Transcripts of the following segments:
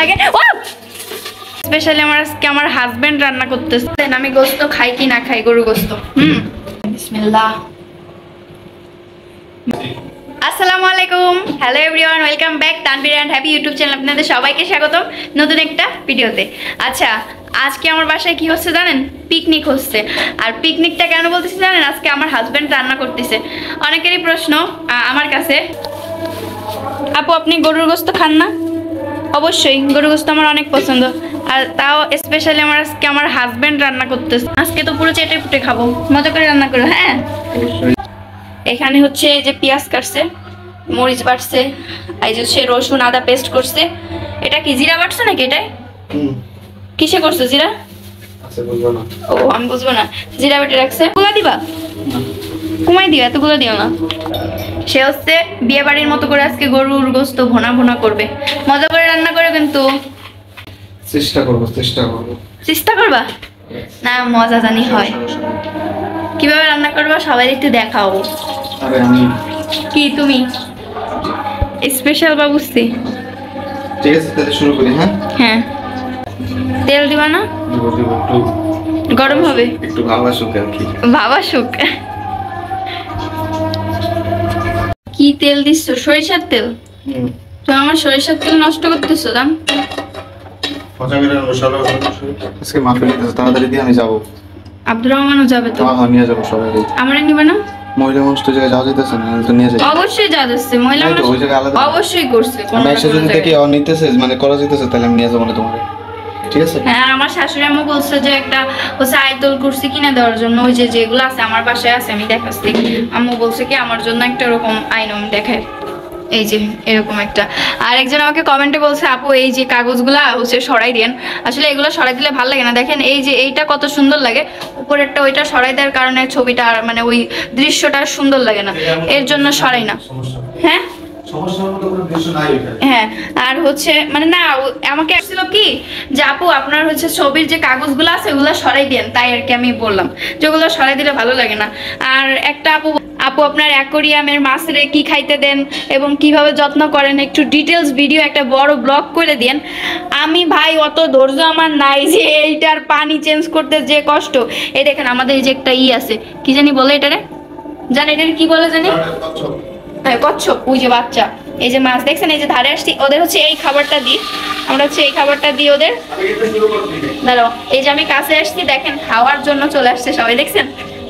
লাগে। স্পেশালি আমার হাজবেন্ড রান্না করতেছে। আমি গোস্ত খাই কি না খাই, গরু গোস্ত। বিসমিল্লাহ। আসসালামু আলাইকুম, hello everyone, welcome back Tanvir and happy YouTube channel. আপনাদের সবাইকে স্বাগতম নতুন একটা ভিডিওতে। আচ্ছা, আজকে আমার বাসায় কি হচ্ছে জানেন? পিকনিক হচ্ছে। আর পিকনিকটা কেন বলতেছি জানেন? আজকে আমার হাজবেন্ড রান্না করতেছে। অনেকেরই প্রশ্ন আমার কাছে, আপু আপনি গরুর গোস্ত খান না? অবশ্যই, গরুর গোস্ত আমার অনেক পছন্দ। আর তাও স্পেশালি আজকে আমার হাজবেন্ড রান্না করতেছে। আজকে তো পুরো চেটে পুটে খাবো, মজা করে রান্না করো। হ্যাঁ, এখানে হচ্ছে এই যে পেঁয়াজ কাটছে, মরিচ বাটছে, এই যে রসুন আদা পেস্ট করছে। এটা কি জিরা বাটছে নাকি? এটাই কিসে করছে? জিরা? ও আমি বুঝবো না। জিরা বেটে রাখছে। গুলা দিবা? কমাই দিও, এতগুলো দিও না। সে হচ্ছে বিয়ে বাড়ির মতো করে আজকে গরুর গোস্ত ভোনা ভোনা করবে। মজা করে রান্না করে কিন্তু চেষ্টা করব। চেষ্টা করবা না? মজা জানি হয়। কিভাবে রান্না করবা সবাই একটু দেখাও। আরে আমি কি তুমি স্পেশাল বা বুঝছি? ঠিক আছে, তাহলে শুরু করি। হ্যাঁ, তেল দিবা না? একটু গরম হবে, একটু ভাবা শুক আর কি। ভাবা শুক। কি তেল দিচ্ছ? সরিষার তেল? তো আমার সরিষার তেল নষ্ট করতেছো দাম। আজকে মাফি নিতেছে, তাড়াতাড়ি দিয়ে আমি যাবো। আব্দুর রহমানও যাবে তো? হ্যাঁ নিয়ে যাবো সবাই। আমারে নিবে না? মহিলা মানুষ তো জায়গায় যাওয়া যেতেছে না, তো নিয়ে যাই। অবশ্যই যা যাচ্ছে মহিলা তো ওই জায়গায় আলাদা অবশ্যই করছে। আমি একসাথে যদি দেখি নিতেছে মানে করা যেতেছে, তাহলে আমি নিয়ে যাবো না তোমার। ঠিক আছে? হ্যাঁ, আমার শাশুড়ি আম্মু বলছে যে একটা হচ্ছে আইতল কুরসি কিনে দেওয়ার জন্য। ওই যে যেগুলো আছে আমার বাসায় আছে, আমি দেখাচ্ছি। আম্মু বলছে কি আমার জন্য একটা এরকম আইনম দেখায়, এই যে এরকম একটা। আর একজন আমাকে কমেন্টে বলছে আপু এই যে কাগজগুলা হচ্ছে সরাই দেন। আসলে এগুলো সরাই দিলে ভালো লাগে না। দেখেন এই যে এইটা কত সুন্দর লাগে, উপরেরটা ওইটা সরাই দেওয়ার কারণে ছবিটা মানে ওই দৃশ্যটা সুন্দর লাগে না, এর জন্য সরাই না। হ্যাঁ হ্যাঁ, আর হচ্ছে মানে না, আমাকে আসছিল কি যে আপু আপনার হচ্ছে ছবির যে কাগজগুলো আছে ওগুলো সরাই দেন, তাই আর কি আমি বললাম যেগুলো সরাই দিলে ভালো লাগে না। আর একটা আপু আপনার অ্যাকোরিয়ামের মাছের কি খাইতে দেন এবং কিভাবে যত্ন করেন একটু ডিটেলস ভিডিও একটা বড় ব্লগ করে দেন। আমি ভাই অত ধৈর্য আমার নাই যে এইটার পানি চেঞ্জ করতে যে কষ্ট। এই দেখেন আমাদের এই যে একটা আছে, কি জানি বলে এটারে, জানি এটারে কি বলে জানি, হ্যাঁ কচ্ছপ। ওই যে বাচ্চা, এই যে মাছ দেখছেন, এই যে ধারে আসছি, ওদের হচ্ছে এই খাবারটা দিই আমরা, হচ্ছে এই খাবারটা দিই ওদের। দাঁড়াও, এই যে আমি কাছে আসছি, দেখেন খাওয়ার জন্য চলে আসছে সবাই, দেখছেন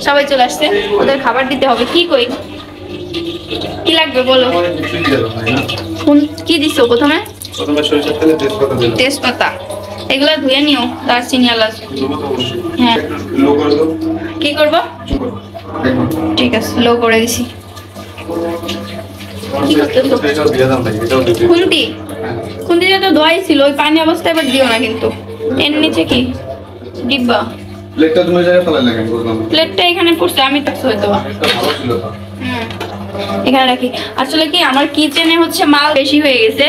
সবাই চলে আসছে, ওদের খাবার দিতে হবে। কি কই কি লাগবে বলো? কি দিছো প্রথমে? সরিষার তেলে তেজপাতা দিলাম। তেজপাতা, এগুলা ধুয়ে নিও, দারচিনি এলাচ। হ্যাঁ, কি করবো? ঠিক আছে, লো করে দিছি। খুন্তি খুন্তিটা তো ধোয়াই ছিল, ওই পানি অবস্থায় এবার দিও না কিন্তু। এর নিচে কি ডিব্বা? প্লেটটা তুমি জায়গায় ফেলাই লাগেন, বুঝলাম। প্লেটটা এখানে পড়ছে, আমি তো হয়তো ভালো ছিল তো। এখানে রাখি। আসলে কি আমার কিচেনে হচ্ছে মাল বেশি হয়ে গেছে,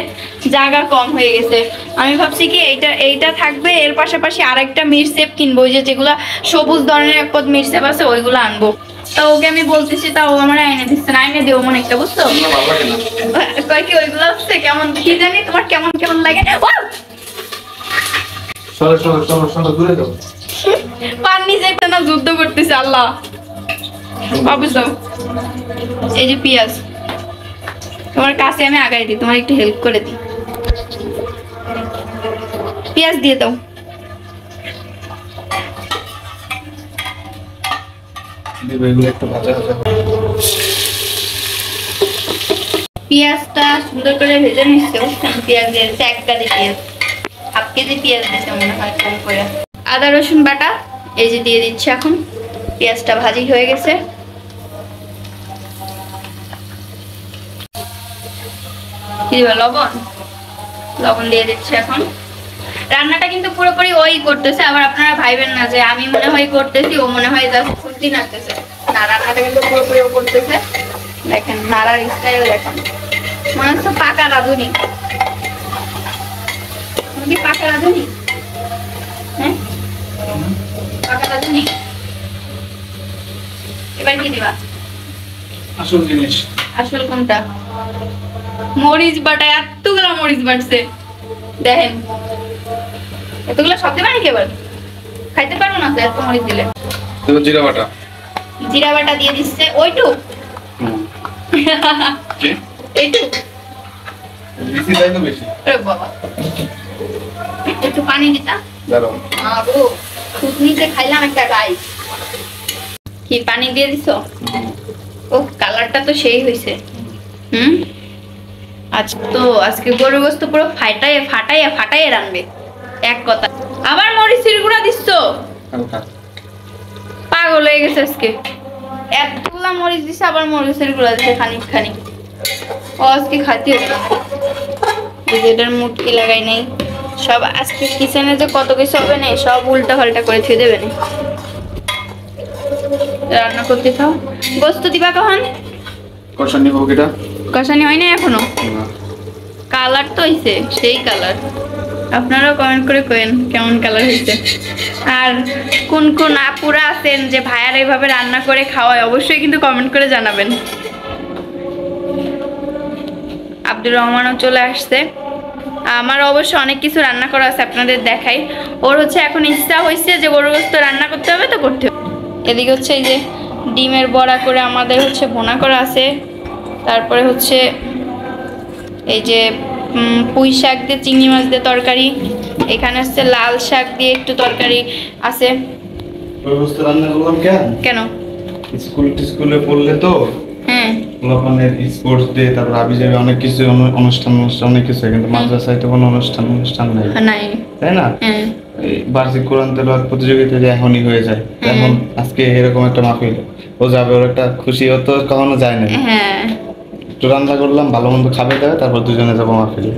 জায়গা কম হয়ে গেছে। আমি ভাবছি কি এইটা থাকবে, এর পাশাপাশি আরেকটা মিরসেপ কিনবো, ওই যে যেগুলা সবুজ ধরনের এক পদ মিরসেপ আছে ওইগুলো আনবো। তা ওকে আমি বলতেছি, তা ও আমার আইনে দিচ্ছে না, আইনে দেবো মনে একটা, বুঝছো? কয় কি ওইগুলো হচ্ছে কেমন কি জানি, তোমার কেমন কেমন লাগে। পানি যাইতে না, যুদ্ধ করতেছে আল্লাহ। বাবু দাও, এই যে পেঁয়াজ তোমার কাছে আমি আগাই দিই, তোমার একটু হেল্প করে দিই। পেঁয়াজ দিয়ে দাও। পেঁয়াজটা সুন্দর করে ভেজে নিচ্ছে। পেঁয়াজ দিয়েছে 1 কেজি পেঁয়াজ, 1/2 কেজি পেঁয়াজ দিতে মনে হয় কম করে। আদা রসুন বাটা এই যে দিয়ে দিচ্ছে এখন। পেঁয়াজটা ভাজি হয়ে গেছে। কি দিবা? লবণ দিয়ে দিচ্ছে এখন। রান্নাটা কিন্তু পুরোপুরি ওই করতেছে, আবার আপনারা ভাইবেন না যে আমি মনে হয় করতেছি, ও মনে হয় জাস্ট খুন্তি নাড়তেছে। না, রান্নাটা কিন্তু পুরোপুরি ও করতেছে। দেখেন নাড়ার স্টাইল দেখেন, মনে হচ্ছে পাকা রাঁধুনি। তুমি পাকা রাঁধুনি? হ্যাঁ পাকা রাঁধুনি। এবার কি দিবা? আসল জিনিস। আসল কোনটা? মরিচ বাটা, এতগুলা মরিচ বাটছে। দেখেন এতগুলো সব দেবেন কি এবার? খাইতে পারবো না তো এত মরিচ দিলে। তো জিরা বাটা। জিরা বাটা দিয়ে দিচ্ছে ওইটু। কি? এইটু। বেশি তাই তো বেশি। আরে বাবা। একটু পানি দিতা? দাঁড়াও। আবু, খুদনিতে খাইলাম একটা গাই। কি পানি দিয়ে দিছো? ও কালারটা তো সেই হইছে। আচ্ছা তো আজকে গরু গোস্ত পুরো ফাটাইয়া রানবে এক কথা। আবার মরিচের গুঁড়া দিছো? হালকা। পাগল হয়ে গেছে আজকে। এতগুলা মরিচ দিছে আবার মরিচের গুঁড়া দিছে খানিক। ও আজকে খাইতে হবে না। এটার মুটকি লাগাই নাই। সব আজকে কিচেনে যে কত কিছু হবে না সব উল্টা পাল্টা করে থুয়ে দেবে না। রান্না করতে থাও। গোস্ত দিবা কখন? কষানি হোক এটা। কষানি হয় না এখনো? কালার তো হইছে সেই কালার। আপনারাও কমেন্ট করে কইেন কেমন কালার হইছে। আর কোন কোন আপুরা আছেন যে ভাইয়ার এইভাবে রান্না করে খাওয়ায় অবশ্যই কিন্তু কমেন্ট করে জানাবেন। আব্দুর রহমানও চলে আসছে। আমার অবশ্য অনেক কিছু রান্না করা আছে আপনাদের দেখাই। ওর হচ্ছে এখন ইচ্ছা হয়েছে যে গরু গোস্ত রান্না করতে হবে তো করতে হবে। এদিকে হচ্ছে এই যে ডিমের বড়া করে আমাদের হচ্ছে ভুনা করা আছে। তারপরে হচ্ছে এই যে পুঁই শাক দিয়ে চিংড়ি মাছ দিয়ে তরকারি। এখানে হচ্ছে লাল শাক দিয়ে একটু তরকারি আছে। রান্না করলাম কেন? স্কুলে পড়লে তো হ্যাঁ ওখানে স্পোর্টস ডে, তারপর আবি যাবে অনেক কিছু অনুষ্ঠান অনেক কিছু, কিন্তু মাদ্রাসায় তো কোনো অনুষ্ঠান নাই, তাই না? এই বার্ষিক কোরআন তেলাওয়াত প্রতিযোগিতা যে এখনই হয়ে যায়, এখন আজকে এরকম একটা মাহফিল, ও যাবে, ওর একটা খুশি, ও তো কখনো যায় না। একটু রান্না করলাম, ভালো মন্দ খাবে দেবে, তারপর দুজনে যাবো মাহফিলে।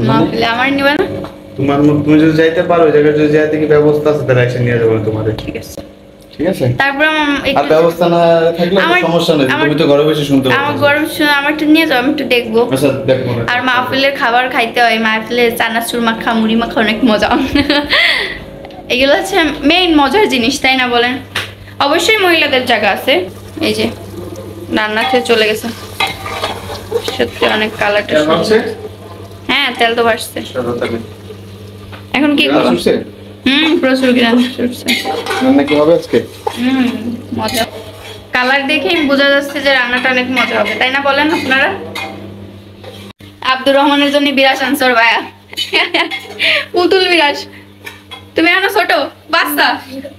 আমার নিবে না? তুমি যদি যাইতে পারো, ওই জায়গায় যদি যাইতে কি ব্যবস্থা আছে তাহলে এসে নিয়ে যাবো তোমাদের। ঠিক আছে। তারপর আর ব্যবস্থা না থাকলে সমস্যা নেই, তুমি তো ঘরে বসে শুনতে পারো। আমার গরম শুনে আমার একটু নিয়ে যাও, আমি একটু দেখবো। আচ্ছা দেখবো। আর মাহফিলের খাবার খাইতে হয়, মাহফিলের চানাচুর মাখা, মুড়ি মাখা অনেক মজা। এগুলো হচ্ছে মেইন মজার জিনিস, তাই না বলেন? অবশ্যই মহিলাদের জায়গা আছে। এই যে রান্না খেয়ে চলে গেছে, সত্যি অনেক কালারটা। হ্যাঁ তেল তো ভাসছে। এখন কি করবো? প্রচুর গ্রাম ছুটছে। রান্না কি হবে আজকে? মজা। কালার দেখেই বোঝা যাচ্ছে যে রান্নাটা অনেক মজা হবে, তাই না বলেন আপনারা? আব্দুর রহমানের জন্য বিরাজ আনসার ভাইয়া। পুতুল বিরাজ, তুমি এখনো ছোট বাচ্চা,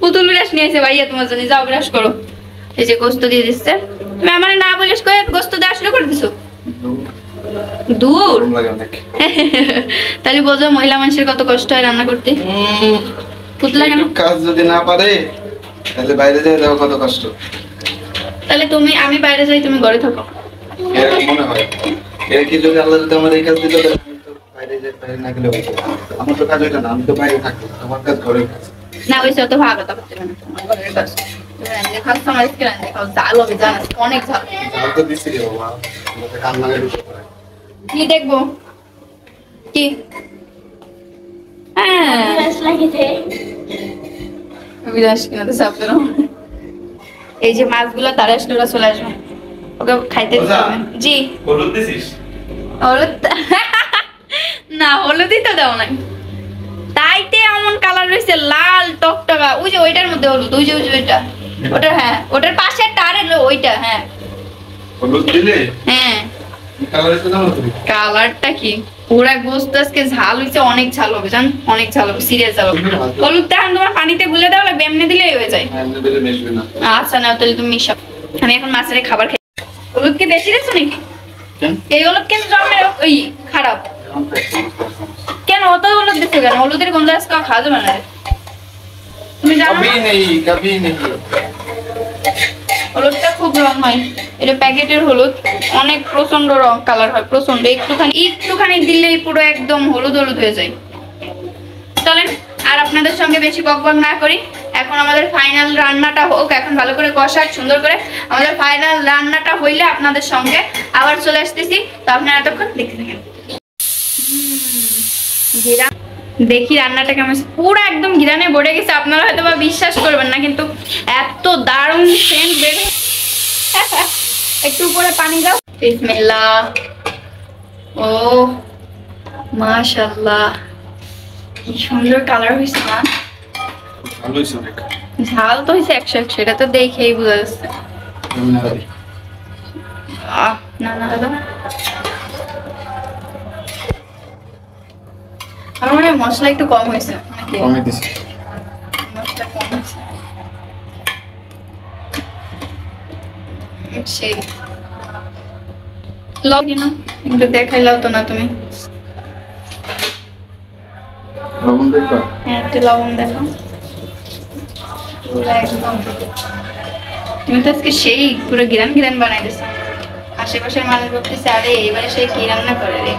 পুতুল বিরাজ নিয়েছে ভাইয়া তোমার জন্য, যাও বিরাজ করো। এই যে গোস্ত দিয়ে দিচ্ছে, তুমি আমার না বলিস কয়ে গোস্ত দেওয়া শুরু করে দিছো। দূর তাহলে বোঝো মহিলা মানুষের কত কষ্ট হয় রান্না করতে। পুতলা কেন? কাজ যদি না পারে তাহলে বাইরে যাই, দেখো কত কষ্ট। তাহলে আমি বাইরে যাই, তুমি ঘরে থাকো, এরকম মনে হয়। এর কি যদি আল্লাহ যদি আমার এই কাজ দিত, বাইরে না গেলে হতো। আমার তো কাজ হইতো না, আমি তো বাইরে থাকবো, আমার কাজ ঘরে না। ওই তো ভালো কথা করতে না, ঘরের কাজ খাস তো আমার রান্না খাও, জাল হবে জানাস, অনেক ঝাল। জাল তো দিছি রে বাবা, কান লাগাই দিতে পারে। কি দেখবো কি? এই যে মাছগুলো তারা আসলে চলে আসবে, ওকে খাইতে দিতে হবে। জি হলুদ দিছিস? হলুদ না, হলুদই তো দাও নাই, তাইতে এমন কালার রয়েছে লাল টকটকা। ওই যে ওইটার মধ্যে হলুদ, ওই যে ওইটা, ওটা হ্যাঁ, ওটার পাশে একটা আর এলো ওইটা। হ্যাঁ হলুদ দিলে হ্যাঁ, কালারটা কি পুরা গোস্ত আজকে ঝাল হইছে, অনেক ঝাল হবে জান, অনেক ঝাল হবে, সিরিয়াস ঝাল হবে। হলুদটা এখন তোমার পানিতে গুলে দাও, লাগবে এমনি দিলেই হয়ে যায়। আচ্ছা না তাহলে তুমি মিশাও। আমি এখন মাছের খাবার খাই। হলুদ কি বেশি দিচ্ছ নাকি? এই হলুদ কেন জমে ওই খারাপ কেন? অত হলুদ দিচ্ছ কেন? হলুদের গন্ধ আজকে খাওয়া যাবে না, তুমি জানো হলুদটা খুব রং হয়, এটা প্যাকেটের হলুদ, অনেক প্রচন্ড রং কালার হয়, প্রচন্ড। একটুখানি দিলেই পুরো একদম হলুদ হলুদ হয়ে যায়। চলেন আর আপনাদের সঙ্গে বেশি বকবক না করি, এখন আমাদের ফাইনাল রান্নাটা হোক, এখন ভালো করে কষাক সুন্দর করে। আমাদের ফাইনাল রান্নাটা হইলে আপনাদের সঙ্গে আবার চলে আসতেছি, তো আপনারা এতক্ষণ দেখতে থাকেন। দেখি রান্নাটা কেমন, পুরো একদম ঘিরানে ভরে গেছে। আপনারা হয়তো বা বিশ্বাস করবেন না, কিন্তু এত দারুণ সেন্ট বের। একটু উপরে পানি দাও। বিসমিল্লাহ। ও মাশাআল্লাহ, কি সুন্দর কালার হয়েছে না? ভালো হয়েছে অনেক। ঝাল তো হয়েছে 100 সেটা তো দেখেই বোঝা যাচ্ছে। না না দাদা, আমার মনে হয় মশলা একটু কম হয়েছে। কমে দিছি। মশলা কম হয়েছে সেই লবণ না একটু দেখাইলাও তো না তুমি। লবণ দেখবা? হ্যাঁ একটু লবণ দেখো। পুরো একদম তুমি তো আজকে সেই পুরো ঘিরান ঘিরান বানাই দিছো। আশেপাশের মানুষ বলতেছে আরে এবারে সে কি রান্না করে রে।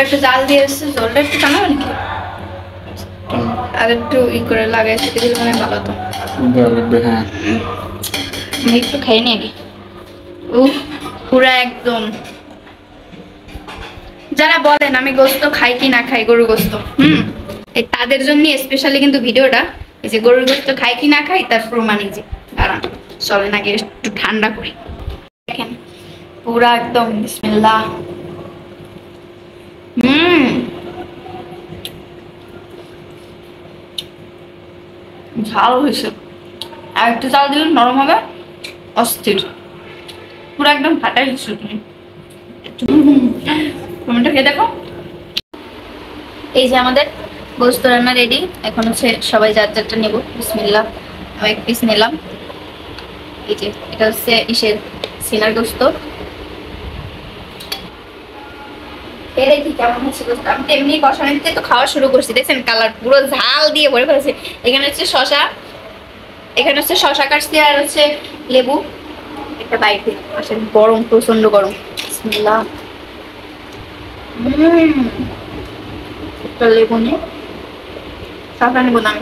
একটু জাল দিয়ে এসছে, জলটা একটু টানা নাকি আর একটু ই করে লাগাই সেটা দিলে মানে ভালো তো। হ্যাঁ আমি একটু খাই নি আগে। পুরা একদম যারা বলেন আমি গোস্ত খাই কি না খাই, গরুর গোস্ত, এই তাদের জন্য স্পেশালি কিন্তু ভিডিওটা। এই যে গরুর গোস্ত খাই কি না খাই তার প্রমাণ এই যে দাঁড়ান চলেন আগে একটু ঠান্ডা করি। দেখেন পুরা একদম বিসমিল্লাহ। ঝাল হয়েছে, আর একটু চাল দিলে নরম হবে, অস্থির পুরো একদম ফাটাই দিচ্ছ তুমি। টমেটো খেয়ে দেখো। এই যে আমাদের গোস্ত রান্না রেডি। এখন হচ্ছে সবাই যার যারটা নেবো। বিসমিল্লাহ, আমি এক পিস নিলাম। এই যে এটা হচ্ছে ইসের সিনার গোস্ত। কেমন হচ্ছে গোস্ত? আমি তো এমনি কষানিতে তো খাওয়া শুরু করছি, দেখছেন কালার পুরো ঝাল দিয়ে ভরে ফেলেছে। এখানে হচ্ছে শশা, এখানে হচ্ছে শশা কাটছি আর হচ্ছে লেবু। একটা বাইরে আসেন, গরম প্রচন্ড গরম। বিসমিল্লাহ। একটা লেবু নিয়ে শশা নেবো না আমি।